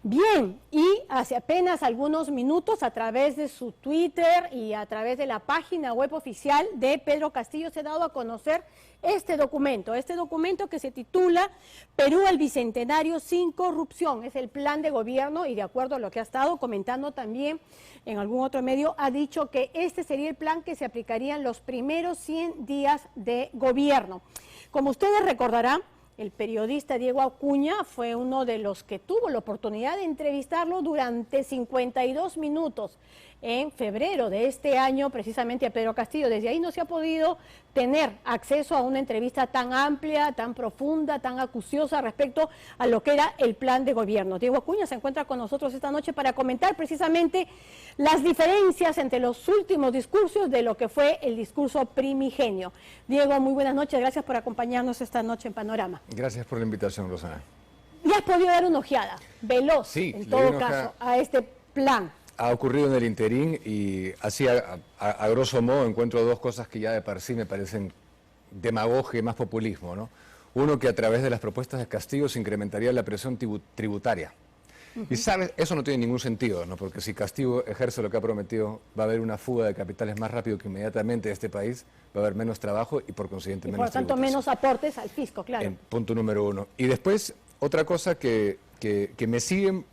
Bien, y hace apenas algunos minutos a través de su Twitter y a través de la página web oficial de Pedro Castillo se ha dado a conocer este documento que se titula Perú al Bicentenario sin corrupción. Es el plan de gobierno y de acuerdo a lo que ha estado comentando también en algún otro medio, ha dicho que este sería el plan que se aplicaría en los primeros 100 días de gobierno. Como ustedes recordarán, el periodista Diego Acuña fue uno de los que tuvo la oportunidad de entrevistarlo durante 52 minutos en febrero de este año, precisamente a Pedro Castillo. Desde ahí no se ha podido tener acceso a una entrevista tan amplia, tan profunda, tan acuciosa respecto a lo que era el plan de gobierno. Diego Acuña se encuentra con nosotros esta noche para comentar precisamente las diferencias entre los últimos discursos de lo que fue el discurso primigenio. Diego, muy buenas noches, gracias por acompañarnos esta noche en Panorama. Gracias por la invitación, Rosana. ¿Ya has podido dar una ojeada veloz, sí, en todo caso, a este plan? Ha ocurrido en el interín y así a grosso modo encuentro dos cosas que ya de por sí me parecen demagogia y más populismo, ¿no? Uno, que a través de las propuestas de Castillo se incrementaría la presión tributaria. Y sabes, eso no tiene ningún sentido, ¿no? Porque si Castillo ejerce lo que ha prometido, va a haber una fuga de capitales más rápido que inmediatamente de este país, va a haber menos trabajo y por consiguiente menos tributos. Por lo tanto, menos aportes al fisco, claro. Punto número uno. Y después, otra cosa que me sigue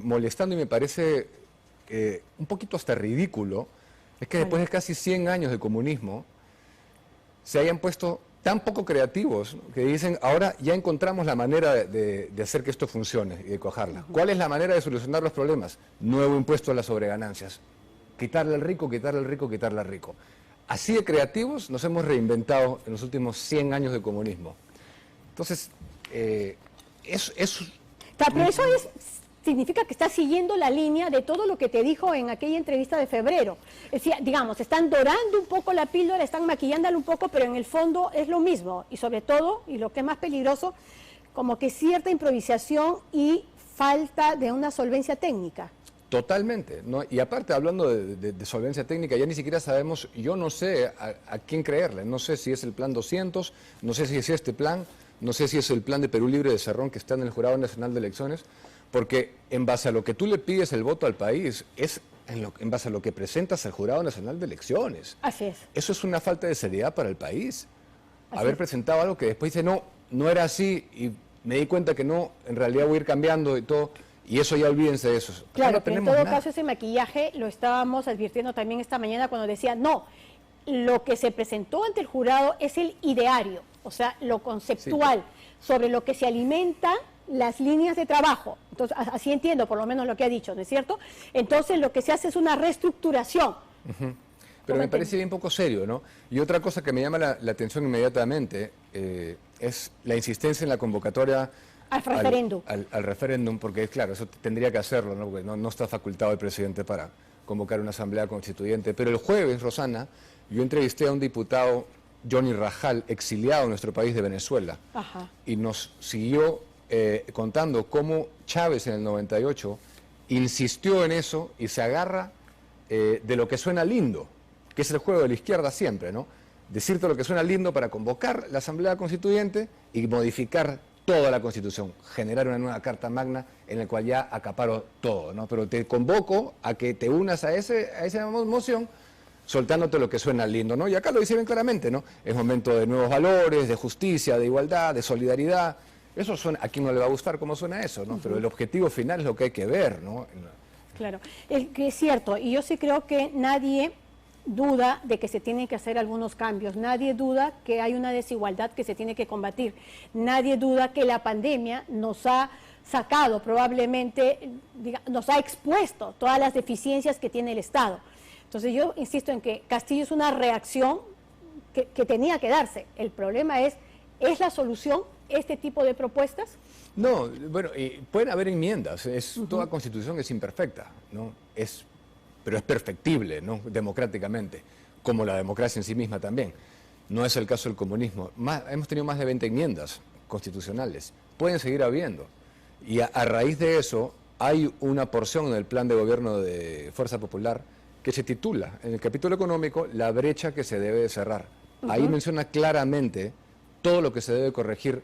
molestando y me parece un poquito hasta ridículo, es que después de casi 100 años de comunismo, se hayan puesto tan poco creativos, ¿no? Que dicen, ahora ya encontramos la manera de hacer que esto funcione y de cuajarla. ¿Cuál es la manera de solucionar los problemas? Nuevo impuesto a las sobreganancias. Quitarle al rico, quitarle al rico, quitarle al rico. Así de creativos nos hemos reinventado en los últimos 100 años de comunismo. Entonces, pero eso significa que está siguiendo la línea de todo lo que te dijo en aquella entrevista de febrero. Es decir, digamos, están dorando un poco la píldora, están maquillándola un poco, pero en el fondo es lo mismo. Y sobre todo, y lo que es más peligroso, como que cierta improvisación y falta de una solvencia técnica. Totalmente, ¿no? Y aparte, hablando de solvencia técnica, ya ni siquiera sabemos, yo no sé a quién creerle, no sé si es el plan 200, no sé si es este plan, no sé si es el plan de Perú Libre de Cerrón que está en el Jurado Nacional de Elecciones, porque en base a lo que tú le pides el voto al país, es en base a lo que presentas al Jurado Nacional de Elecciones. Así es. Eso es una falta de seriedad para el país. Haber presentado algo que después dice, no era así, y me di cuenta que no, en realidad voy a ir cambiando y todo. Y eso ya olvídense de eso. Claro, no, pero en todo caso ese maquillaje lo estábamos advirtiendo también esta mañana cuando decía, no, lo que se presentó ante el jurado es el ideario, o sea, lo conceptual, sobre lo que se alimenta las líneas de trabajo. Entonces, así entiendo por lo menos lo que ha dicho, ¿no es cierto? Entonces, lo que se hace es una reestructuración. Pero me parece bien poco serio, ¿no? Y otra cosa que me llama la atención inmediatamente es la insistencia en la convocatoria al referéndum. Al referéndum, porque claro, eso tendría que hacerlo, ¿no? Porque no está facultado el presidente para convocar una asamblea constituyente. Pero el jueves, Rosana, yo entrevisté a un diputado, Johnny Rajal, exiliado en nuestro país de Venezuela, y nos siguió contando cómo Chávez en el 98 insistió en eso y se agarra de lo que suena lindo, que es el juego de la izquierda siempre, ¿no? Decirte lo que suena lindo para convocar la asamblea constituyente y modificar toda la Constitución, generar una nueva Carta Magna en la cual ya acaparo todo, ¿no? Pero te convoco a que te unas a esa moción soltándote lo que suena lindo, ¿no? Y acá lo dice bien claramente, ¿no? Es momento de nuevos valores, de justicia, de igualdad, de solidaridad. Eso suena, a quién no le va a gustar cómo suena eso, ¿no? Pero el objetivo final es lo que hay que ver, ¿no? Claro, es que es cierto, y yo sí creo que nadie duda de que se tienen que hacer algunos cambios, nadie duda que hay una desigualdad que se tiene que combatir, nadie duda que la pandemia nos ha sacado probablemente, nos ha expuesto todas las deficiencias que tiene el Estado. Entonces yo insisto en que Castillo es una reacción que tenía que darse. El problema ¿es la solución este tipo de propuestas? No, bueno, pueden haber enmiendas, toda constitución es imperfecta, ¿no? Pero es perfectible, ¿no? Democráticamente, como la democracia en sí misma también. No es el caso del comunismo. Hemos tenido más de 20 enmiendas constitucionales, pueden seguir habiendo. Y a raíz de eso hay una porción en el plan de gobierno de Fuerza Popular que se titula, en el capítulo económico, la brecha que se debe de cerrar. Ahí menciona claramente todo lo que se debe corregir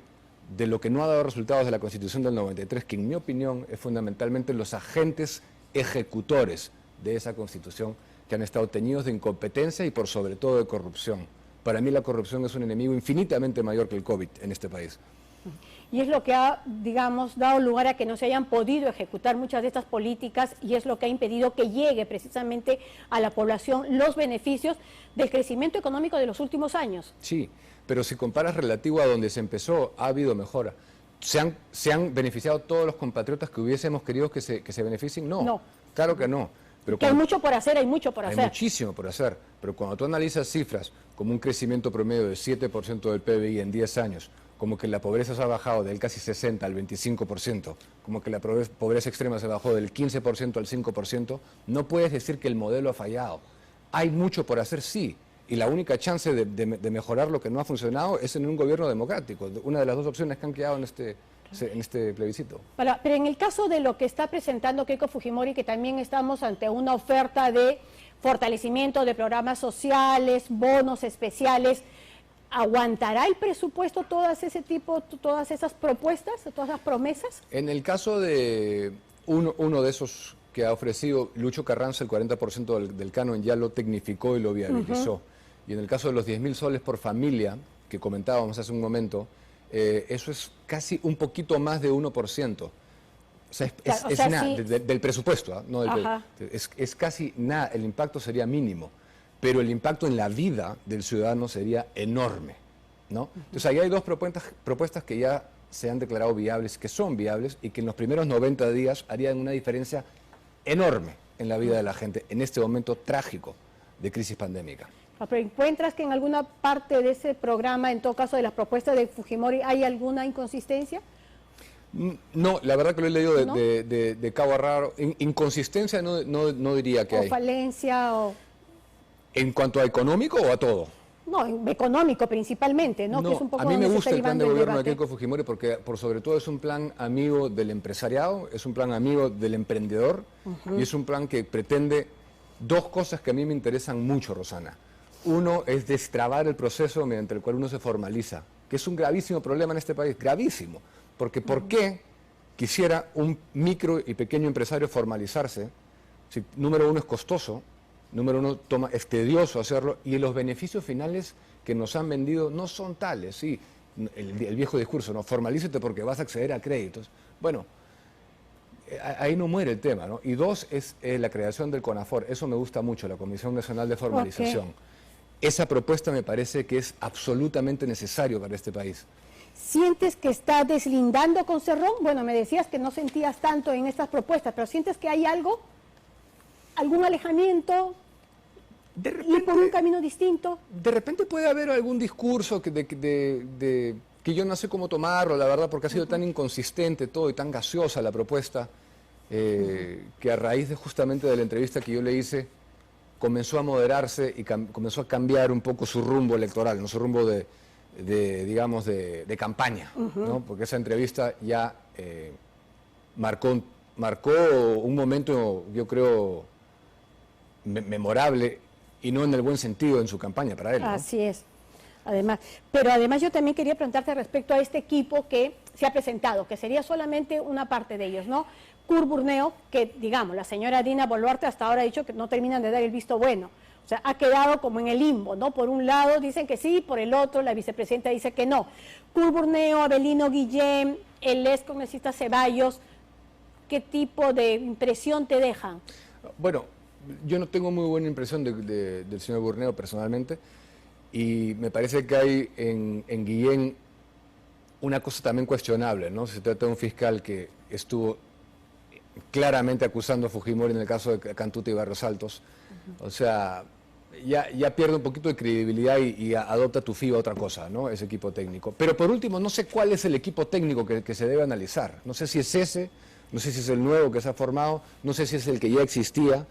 de lo que no ha dado resultados de la Constitución del 93, que en mi opinión es fundamentalmente los agentes ejecutores de esa Constitución, que han estado teñidos de incompetencia y por sobre todo de corrupción. Para mí la corrupción es un enemigo infinitamente mayor que el COVID en este país. Y es lo que ha, digamos, dado lugar a que no se hayan podido ejecutar muchas de estas políticas y es lo que ha impedido que llegue precisamente a la población los beneficios del crecimiento económico de los últimos años. Sí, pero si comparas relativo a donde se empezó, ha habido mejora. ¿Se han beneficiado todos los compatriotas que hubiésemos querido que se beneficien? No, no, claro que no. Pero que hay mucho por hacer, hay mucho por hacer. Hay muchísimo por hacer, pero cuando tú analizas cifras como un crecimiento promedio de 7% del PBI en 10 años, como que la pobreza se ha bajado del casi 60 al 25%, como que la pobreza extrema se bajó del 15% al 5%, no puedes decir que el modelo ha fallado. Hay mucho por hacer, sí, y la única chance de mejorar lo que no ha funcionado es en un gobierno democrático, una de las dos opciones que han quedado en este plebiscito. Pero en el caso de lo que está presentando Keiko Fujimori, que también estamos ante una oferta de fortalecimiento de programas sociales, bonos especiales, ¿aguantará el presupuesto todas esas propuestas, todas esas promesas? En el caso de uno de esos que ha ofrecido Lucho Carranza, el 40% del canon ya lo tecnificó y lo viabilizó. Y en el caso de los 10.000 soles por familia, que comentábamos hace un momento, eso es casi un poquito más de 1%. O sea, es nada, sí, del presupuesto, ¿no? Es casi nada, el impacto sería mínimo, pero el impacto en la vida del ciudadano sería enorme, ¿no? Entonces ahí hay dos propuestas que ya se han declarado viables, que son viables y que en los primeros 90 días harían una diferencia enorme en la vida de la gente en este momento trágico de crisis pandémica. ¿Pero encuentras que en alguna parte de ese programa, en todo caso de las propuestas de Fujimori, hay alguna inconsistencia? No, la verdad que lo he leído ¿No? de cabo a rabo. Inconsistencia no diría que hay. ¿O falencia o...? ¿En cuanto a económico o a todo? No, económico principalmente, ¿no? Que es un poco a mí me gusta el plan de gobierno de debate. Keiko Fujimori porque por sobre todo es un plan amigo del empresariado, es un plan amigo del emprendedor y es un plan que pretende dos cosas que a mí me interesan mucho, Rosana. Uno es destrabar el proceso mediante el cual uno se formaliza, que es un gravísimo problema en este país, gravísimo, porque ¿por qué quisiera un micro y pequeño empresario formalizarse? Si, número uno, es costoso, número uno, es tedioso hacerlo, y los beneficios finales que nos han vendido no son tales, sí, el viejo discurso, ¿no? Formalízate porque vas a acceder a créditos. Bueno, ahí no muere el tema, ¿no? Y dos, es la creación del CONAFOR, eso me gusta mucho, la Comisión Nacional de Formalización. Esa propuesta me parece que es absolutamente necesario para este país. ¿Sientes que está deslindando con Cerrón? Bueno, me decías que no sentías tanto en estas propuestas, pero ¿sientes que hay algo? ¿Algún alejamiento? De repente, ¿Ir por un camino distinto? De repente puede haber algún discurso que yo no sé cómo tomarlo, la verdad, porque ha sido tan inconsistente todo y tan gaseosa la propuesta, que a raíz justamente de la entrevista que yo le hice, comenzó a moderarse y comenzó a cambiar un poco su rumbo electoral, ¿no? Su rumbo digamos, de campaña, ¿no? Porque esa entrevista ya marcó un momento, yo creo, memorable, y no en el buen sentido en su campaña para él, ¿no? Así es. Pero además yo también quería preguntarte respecto a este equipo que se ha presentado, que sería solamente una parte de ellos, ¿no? Kurt Burneo, que digamos, la señora Dina Boluarte hasta ahora ha dicho que no terminan de dar el visto bueno. O sea, ha quedado como en el limbo, ¿no? Por un lado dicen que sí, por el otro la vicepresidenta dice que no. Kurt Burneo, Avelino Guillén, el excongresista Ceballos, ¿qué tipo de impresión te dejan? Bueno, yo no tengo muy buena impresión del señor Burneo personalmente, y me parece que hay en Guillén una cosa también cuestionable, ¿no? Se trata de un fiscal que estuvo claramente acusando a Fujimori en el caso de Cantuta y Barrios Altos. O sea, ya pierde un poquito de credibilidad y adopta tu FIBA otra cosa, ¿no? Ese equipo técnico. Pero por último, no sé cuál es el equipo técnico que se debe analizar. No sé si es ese, no sé si es el nuevo que se ha formado, no sé si es el que ya existía.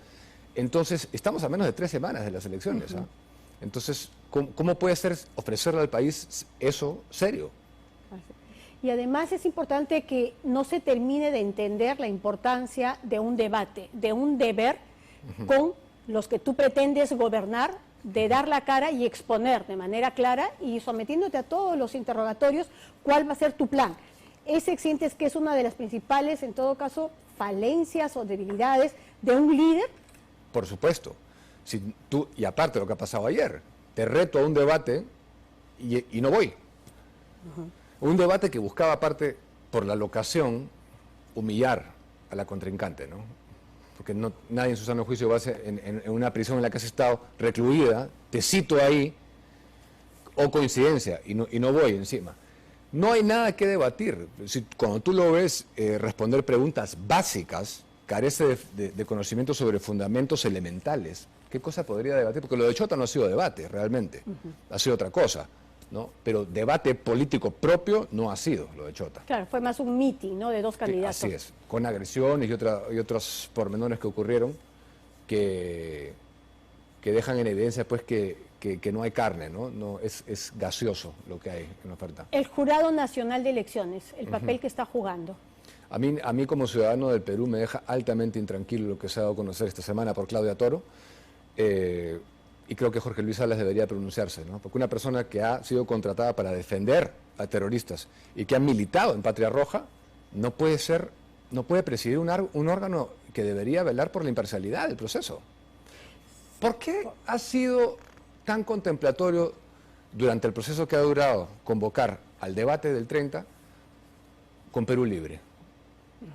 Entonces, estamos a menos de 3 semanas de las elecciones, ¿ah? Entonces, ¿cómo puede ser ofrecerle al país eso serio? Y además es importante que no se termine de entender la importancia de un debate, de un deber con los que tú pretendes gobernar de dar la cara y exponer de manera clara y sometiéndote a todos los interrogatorios cuál va a ser tu plan. ¿Ese sientes que es una de las principales, en todo caso, falencias o debilidades de un líder? Por supuesto. Si tú, y aparte lo que ha pasado ayer, te reto a un debate y no voy. Un debate que buscaba, aparte, por la locación, humillar a la contrincante, ¿no? Porque nadie en su sano juicio va a ser en una prisión en la que has estado recluida, te cito ahí, o coincidencia, y no voy encima. No hay nada que debatir. Cuando tú lo ves responder preguntas básicas, carece de conocimiento sobre fundamentos elementales. ¿Qué cosa podría debatir? Porque lo de Chota no ha sido debate, realmente. Ha sido otra cosa, ¿no? Pero debate político propio no ha sido lo de Chota. Claro, fue más un meeting, ¿no?, de dos candidatos. Sí, así es, con agresiones y otros pormenores que ocurrieron que dejan en evidencia pues que no hay carne, ¿no? Es gaseoso lo que hay en la oferta. El Jurado Nacional de Elecciones, el papel que está jugando. A mí como ciudadano del Perú me deja altamente intranquilo lo que se ha dado a conocer esta semana por Claudia Toro, y creo que Jorge Luis Salas debería pronunciarse, ¿no? Porque una persona que ha sido contratada para defender a terroristas y que ha militado en Patria Roja no puede presidir un órgano que debería velar por la imparcialidad del proceso. ¿Por qué ha sido tan contemplatorio durante el proceso que ha durado convocar al debate del 30 con Perú Libre?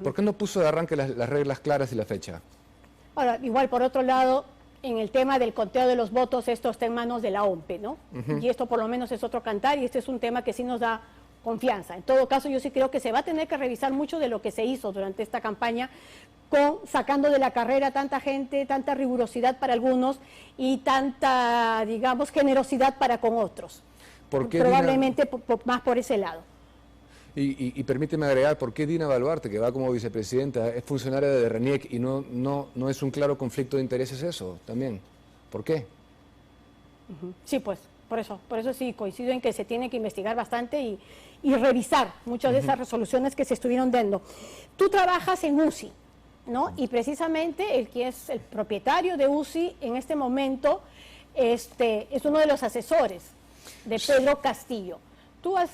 ¿Por qué no puso de arranque las reglas claras y la fecha? Ahora, igual por otro lado, en el tema del conteo de los votos, esto está en manos de la OMPE, ¿no? Y esto por lo menos es otro cantar y este es un tema que sí nos da confianza. En todo caso, yo sí creo que se va a tener que revisar mucho de lo que se hizo durante esta campaña, sacando de la carrera tanta gente, tanta rigurosidad para algunos y tanta, digamos, generosidad para con otros. Probablemente más por ese lado. Y permíteme agregar, ¿por qué Dina Baluarte, que va como vicepresidenta, es funcionaria de RENIEC y no es un claro conflicto de intereses eso también? ¿Por qué? Sí, pues, por eso sí coincido en que se tiene que investigar bastante y revisar muchas de esas resoluciones que se estuvieron dando. Tú trabajas en UCI, ¿no? Y precisamente el que es el propietario de UCI en este momento es uno de los asesores de Pedro Castillo. Tú has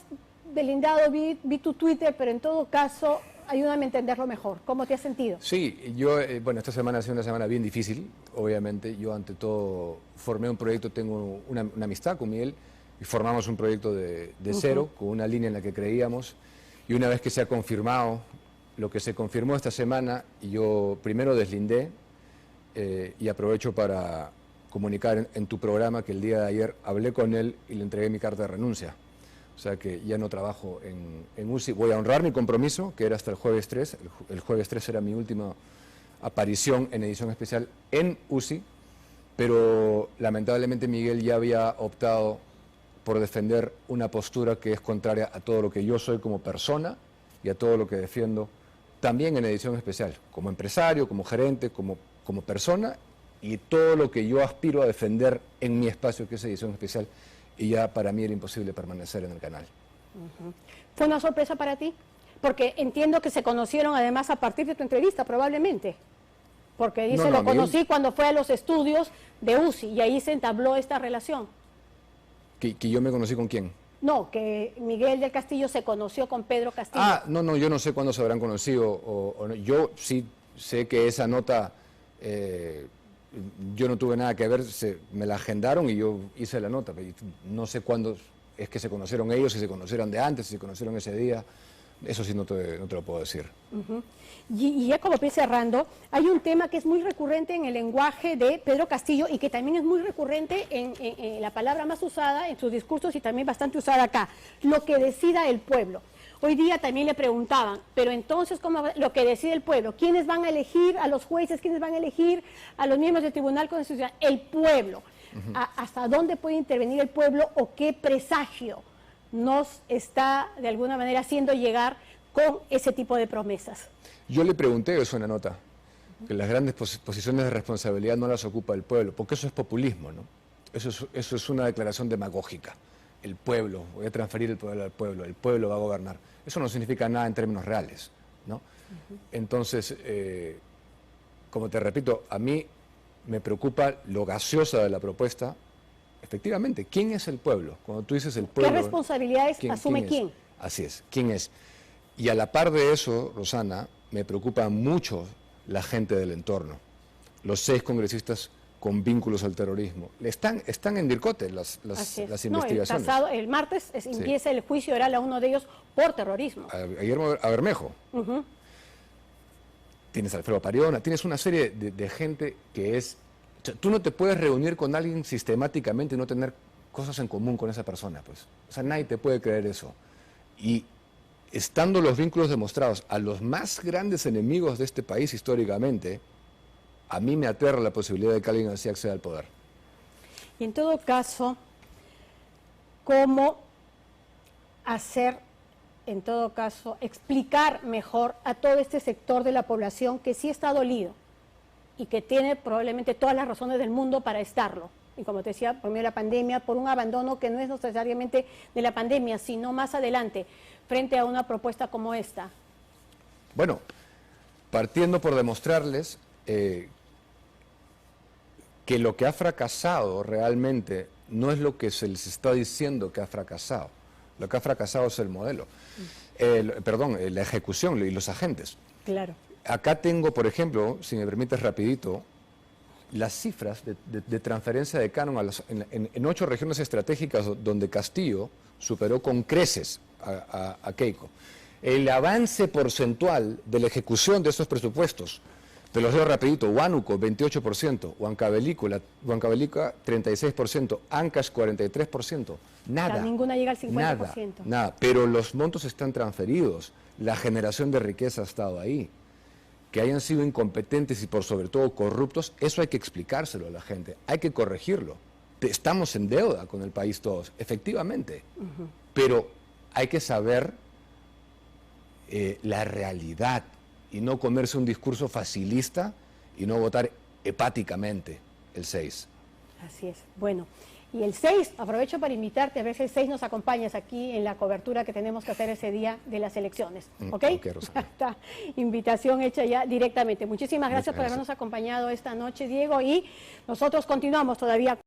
delindado, vi tu Twitter, pero en todo caso, ayúdame a entenderlo mejor. ¿Cómo te has sentido? Sí, yo, bueno, esta semana ha sido una semana bien difícil, obviamente. Yo ante todo formé un proyecto, tengo una amistad con Miguel, y formamos un proyecto de cero, con una línea en la que creíamos, y una vez que se ha confirmado lo que se confirmó esta semana, y yo primero deslindé, y aprovecho para comunicar en tu programa que el día de ayer hablé con él y le entregué mi carta de renuncia. O sea que ya no trabajo en UCI. Voy a honrar mi compromiso, que era hasta el jueves 3. El jueves 3 era mi última aparición en edición especial en UCI, pero lamentablemente Miguel ya había optado por defender una postura que es contraria a todo lo que yo soy como persona y a todo lo que defiendo también en edición especial, como empresario, como gerente, como persona, y todo lo que yo aspiro a defender en mi espacio, que es edición especial. Y ya para mí era imposible permanecer en el canal. ¿Fue una sorpresa para ti? Porque entiendo que se conocieron además a partir de tu entrevista, probablemente. Porque dice, lo conocí cuando fue a los estudios de UCI y ahí se entabló esta relación. ¿Que yo me conocí con quién? No, que Miguel del Castillo se conoció con Pedro Castillo. Ah, no, yo no sé cuándo se habrán conocido. O no. Yo sí sé que esa nota... yo no tuve nada que ver, me la agendaron y yo hice la nota. No sé cuándo es que se conocieron ellos, si se conocieron de antes, si se conocieron ese día. Eso sí no te lo puedo decir. Y ya como voy cerrando, hay un tema que es muy recurrente en el lenguaje de Pedro Castillo y que también es muy recurrente en la palabra más usada en sus discursos y también bastante usada acá, lo que decida el pueblo. Hoy día también le preguntaban, pero entonces, ¿cómo lo que decide el pueblo? ¿Quiénes van a elegir a los jueces? ¿Quiénes van a elegir a los miembros del Tribunal Constitucional? El pueblo. ¿Hasta dónde puede intervenir el pueblo o qué presagio nos está, de alguna manera, haciendo llegar con ese tipo de promesas? Yo le pregunté eso en la nota, que las grandes posiciones de responsabilidad no las ocupa el pueblo, porque eso es populismo, ¿no? Eso es una declaración demagógica. El pueblo, voy a transferir el poder al pueblo, el pueblo va a gobernar. Eso no significa nada en términos reales, ¿no? Entonces, como te repito, a mí me preocupa lo gaseosa de la propuesta Efectivamente, ¿quién es el pueblo? Cuando tú dices el pueblo... ¿Qué responsabilidades asume quién? Así es, ¿quién es? Y a la par de eso, Rosana, me preocupa mucho la gente del entorno. Los 6 congresistas con vínculos al terrorismo. Están en Dircote las investigaciones. No, el martes empieza el juicio oral a uno de ellos por terrorismo. A Guillermo Bermejo. Tienes a Alfredo Pariona, tienes una serie de gente que es... O sea, tú no te puedes reunir con alguien sistemáticamente y no tener cosas en común con esa persona, pues. O sea, nadie te puede creer eso. Y estando los vínculos demostrados a los más grandes enemigos de este país históricamente, a mí me aterra la posibilidad de que alguien así acceda al poder. Y en todo caso, ¿cómo hacer, en todo caso, explicar mejor a todo este sector de la población que sí está dolido y que tiene probablemente todas las razones del mundo para estarlo? Y como te decía, por medio de la pandemia, por un abandono que no es necesariamente de la pandemia, sino más adelante, frente a una propuesta como esta. Bueno, partiendo por demostrarles que lo que ha fracasado realmente no es lo que se les está diciendo que ha fracasado. Lo que ha fracasado es el modelo, la ejecución y los agentes. Claro. Acá tengo, por ejemplo, si me permites rapidito, las cifras de transferencia de canon en 8 regiones estratégicas donde Castillo superó con creces a Keiko. El avance porcentual de la ejecución de estos presupuestos, te los leo rapidito: Huánuco 28%, Huancavelica 36%, Ancash 43%, nada. O sea, ninguna llega al 50%. Nada, pero los montos están transferidos, la generación de riqueza ha estado ahí. Que hayan sido incompetentes y por sobre todo corruptos, eso hay que explicárselo a la gente, hay que corregirlo. Estamos en deuda con el país todos, efectivamente, pero hay que saber la realidad y no comerse un discurso facilista y no votar hepáticamente el 6. Así es. Bueno, y el 6, aprovecho para invitarte a ver si el 6 nos acompañas aquí en la cobertura que tenemos que hacer ese día de las elecciones. ¿Ok? Está invitación hecha ya directamente. Muchísimas gracias por habernos acompañado esta noche, Diego, y nosotros continuamos todavía.